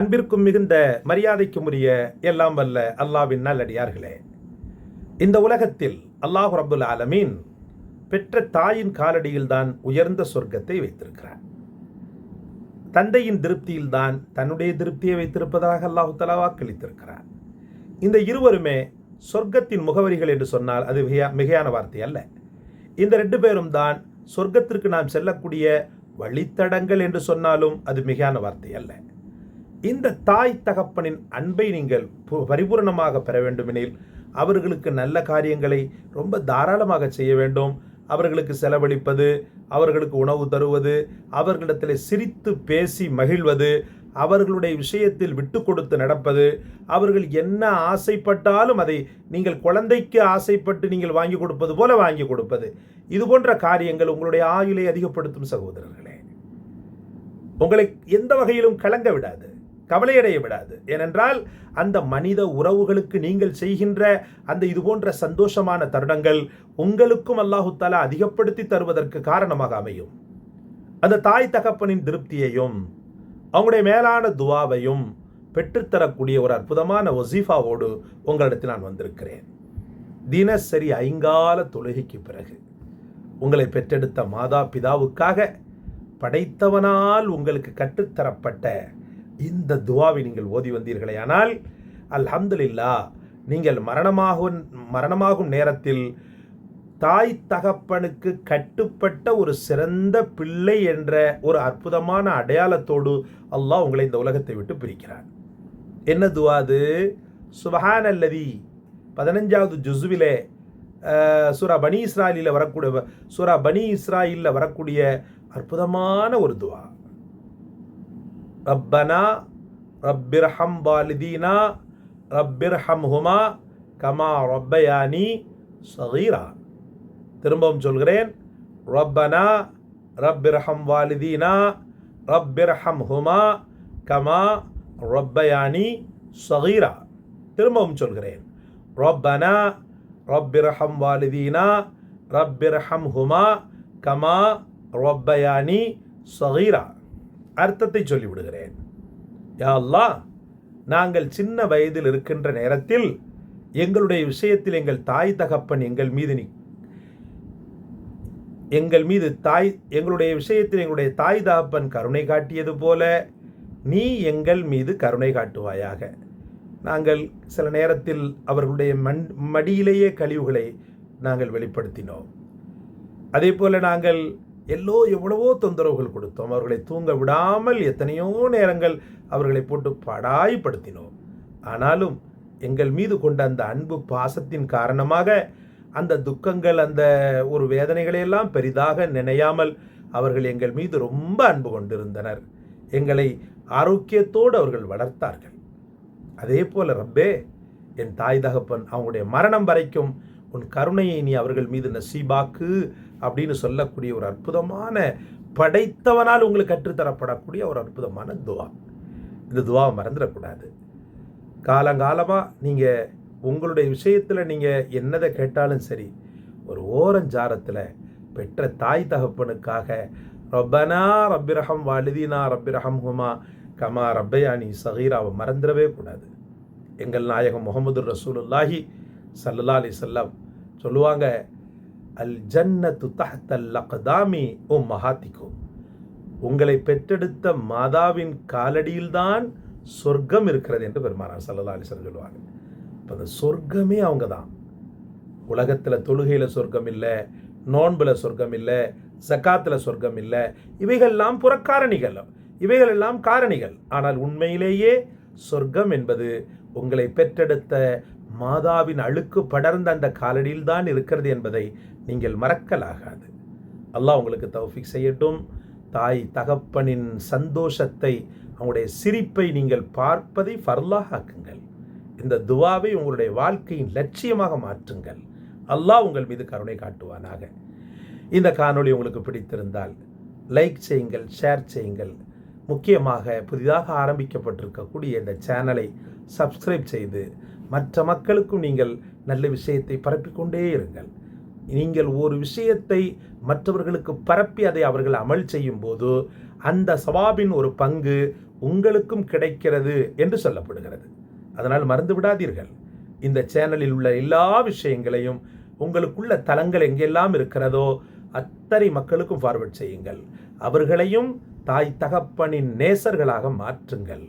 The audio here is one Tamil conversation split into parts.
அன்பிற்கும் மிகுந்த மரியாதைக்கும் உரிய எல்லாம் வல்ல அல்லாஹ்வின் நல்லடியார்களே, இந்த உலகத்தில் அல்லாஹ் ரப்புல் ஆலமீன் பெற்ற தாயின் காலடியில்தான் உயர்ந்த சொர்க்கத்தை வைத்திருக்கிறார். தந்தையின் திருப்தியில்தான் தன்னுடைய திருப்தியை வைத்திருப்பதாக அல்லாஹு தஆலா வாக்களித்திருக்கிறார். இந்த இருவருமே சொர்க்கத்தின் முகவரிகள் என்று சொன்னால் அது மிகையான வார்த்தை அல்ல. இந்த ரெண்டு பேரும் தான் சொர்க்கத்திற்கு நாம் செல்லக்கூடிய வழித்தடங்கள் என்று சொன்னாலும் அது மிகையான வார்த்தை அல்ல. இந்த தாய் தகப்பனின் அன்பை நீங்கள் பரிபூர்ணமாக பெற வேண்டுமெனில் அவர்களுக்கு நல்ல காரியங்களை ரொம்ப தாராளமாக செய்ய வேண்டும். அவர்களுக்கு செலவழிப்பது, அவர்களுக்கு உணவு தருவது, அவர்களிடத்தில் சிரித்து பேசி மகிழ்வது, அவர்களுடைய விஷயத்தில் விட்டு கொடுத்து நடப்பது, அவர்கள் என்ன ஆசைப்பட்டாலும் அதை நீங்கள் குழந்தைக்கு ஆசைப்பட்டு நீங்கள் வாங்கி கொடுப்பது போல வாங்கி கொடுப்பது, இது போன்ற காரியங்கள் உங்களுடைய ஆயுளை அதிகப்படுத்தும் சகோதரர்களே. உங்களை எந்த வகையிலும் கலங்க விடாது, கவலையடைய விடாது. ஏனென்றால் அந்த மனித உறவுகளுக்கு நீங்கள் செய்கின்ற அந்த இது போன்ற சந்தோஷமான தருணங்கள் உங்களுக்கும் அல்லாஹு தஆலா அதிகப்படுத்தி தருவதற்கு காரணமாக அமையும். அந்த தாய் தகப்பனின் திருப்தியையும் அவங்களுடைய மேலான துவாவையும் பெற்றுத்தரக்கூடிய ஒரு அற்புதமான வசீஃபாவோடு உங்களிடத்தில் நான் வந்திருக்கிறேன். தினசரி 5 கால தொழுகைக்கு பிறகு உங்களை பெற்றெடுத்த மாதா பிதாவுக்காக படைத்தவனால் உங்களுக்கு கற்றுத்தரப்பட்ட இந்த துவாவை நீங்கள் ஓதி வந்தீர்களே ஆனால் அல்ஹம்துலில்லாஹ், நீங்கள் மரணமாகும் நேரத்தில் தாய் தகப்பனுக்கு கட்டுப்பட்ட ஒரு சிறந்த பிள்ளை என்ற ஒரு அற்புதமான அடையாளத்தோடு அல்லாஹ் உங்களை இந்த உலகத்தை விட்டு பிரிக்கிறார். என்ன துவா அது? சுப்ஹானல்லதி 15வது ஜுஸ்விலே சூரா பனி இஸ்ராயிலில் வரக்கூடிய அற்புதமான ஒரு துவா. ரப்பனா ரப்பிர்ஹம் வாலிதீனா ரப்பிர்ஹம்ஹுமா கமா ரப்பயானி ஸகீரா. திரும்பவும் சொல்கிறேன். ரப்பனா ரப்பிர்ஹம் வாலிதீனா ரப்பிர்ஹம்ஹுமா கமா ரப்பயானி ஸகீரா. திரும்பவும் சொல்கிறேன். ரப்பனா ரப்பிர்ஹம் வாலிதீனா ரப்பிர்ஹம்ஹுமா கமா ரப்பயானி ஸகீரா. அர்த்தத்தை சொல்லிவிடுகிறேன். யா அல்லாஹ், நாங்கள் சின்ன வயதில் இருக்கின்ற நேரத்தில் எங்களுடைய விஷயத்தில் எங்கள் தாய் தகப்பன் எங்களுடைய விஷயத்தில் எங்களுடைய தாய் தகப்பன் கருணை காட்டியது போல நீ எங்கள் மீது கருணை காட்டுவாயாக. நாங்கள் சில நேரத்தில் அவர்களுடைய மடியிலேயே கழிவுகளை நாங்கள் வெளிப்படுத்தினோம். அதே போல நாங்கள் எவ்வளவோ தொந்தரவுகள் கொடுத்தோம். அவர்களை தூங்க விடாமல் எத்தனையோ நேரங்கள் அவர்களை போட்டு படாய்படுத்தினோம். ஆனாலும் எங்கள் மீது கொண்ட அந்த அன்பு பாசத்தின் காரணமாக அந்த துக்கங்கள், அந்த ஒரு வேதனைகளையெல்லாம் பெரிதாக நினையாமல் அவர்கள் எங்கள் மீது ரொம்ப அன்பு கொண்டிருந்தனர். எங்களை ஆரோக்கியத்தோடு அவர்கள் வளர்த்தார்கள். அதே போல ரப்பே, என் தாய் தகப்பன் அவங்களுடைய மரணம் வரைக்கும் உன் கருணையை நீ அவர்கள் மீது நசீபாக்கு அப்படின்னு சொல்லக்கூடிய ஒரு அற்புதமான, படைத்தவனால் உங்களுக்கு கற்றுத்தரப்படக்கூடிய ஒரு அற்புதமான துவா. இந்த துவாவை மறந்துடக்கூடாது. காலங்காலமாக நீங்கள் உங்களுடைய விஷயத்தில் நீங்கள் என்னதை கேட்டாலும் சரி, ஒரு ஓரஞ்சாரத்தில் பெற்ற தாய் தகப்பனுக்காக ரப்பனா ரப்பிர்ஹம் வாலிதீனா ரப்பிர்ஹம்ஹுமா கமா ரப்பயானி ஸகீராவை மறந்துடவே கூடாது. எங்கள் நாயகம் முஹம்மது ரசூலுல்லாஹி ஸல்லல்லாஹு அலைஹி வஸல்லம் சொல்லுவாங்க, அல் ஜன்னத்து தஹ்தல் அக்தாமி உம்மஹாத்திக்கும். உங்களை பெற்றெடுத்த மாதாவின் காலடியில்தான் சொர்க்கம் இருக்கிறது என்று பெருமானார் ஸல்லல்லாஹு அலைஹி வஸல்லம் சொல்லுவாங்க. இப்போ அந்த சொர்க்கமே அவங்க தான். உலகத்தில் தொழுகையில் சொர்க்கம் இல்லை, நோன்பில் சொர்க்கம் இல்லை, ஜக்காத்தில் சொர்க்கம் இல்லை. இவைகளெல்லாம் புறக்காரணிகள், இவைகளெல்லாம் காரணிகள். ஆனால் உண்மையிலேயே சொர்க்கம் என்பது உங்களை பெற்றெடுத்த மாதாவின் அழுக்கு படர்ந்த அந்த காலடியில் தான் இருக்கிறது என்பதை நீங்கள் மறக்கலாகாது. அல்லாஹ் உங்களுக்கு தௌஃபீக் செய்யட்டும். தாய் தகப்பனின் சந்தோஷத்தை, அவங்களுடைய சிரிப்பை நீங்கள் பார்ப்பதை ஃபர்லாக ஆக்குங்கள். இந்த துவாவை உங்களுடைய வாழ்க்கையின் லட்சியமாக மாற்றுங்கள். அல்லாஹ் உங்கள் மீது கருணை காட்டுவானாக. இந்த காணொளி உங்களுக்கு பிடித்திருந்தால் லைக் செய்யுங்கள், ஷேர் செய்யுங்கள். முக்கியமாக புதிதாக ஆரம்பிக்கப்பட்டிருக்கக்கூடிய இந்த சேனலை சப்ஸ்கிரைப் செய்து மற்ற மக்களுக்கும் நீங்கள் நல்ல விஷயத்தை பரப்பிக்கொண்டே இருங்கள். நீங்கள் ஒரு விஷயத்தை மற்றவர்களுக்கு பரப்பி அதை அவர்கள் அமல் செய்யும் போது அந்த சவாபின் ஒரு பங்கு உங்களுக்கும் கிடைக்கிறது என்று சொல்லப்படுகிறது. அதனால் மறந்து விடாதீர்கள். இந்த சேனலில் உள்ள எல்லா விஷயங்களையும் உங்களுக்குள்ள தலங்கள் எங்கெல்லாம் இருக்கிறதோ அத்தனை மக்களுக்கும் ஃபார்வர்ட் செய்யுங்கள். அவர்களையும் தாய் தகப்பனின் நேசர்களாக மாற்றுங்கள்.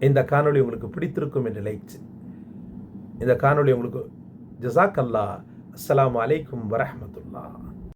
இந்த காணொளி உங்களுக்கு பிடித்திருக்கும் என்று லைக். இந்த காணொளி உங்களுக்கு ஜஸாக் அல்லாஹ். அஸ்ஸலாமு அலைக்கும் வரஹ்மத்துல்லாஹ்.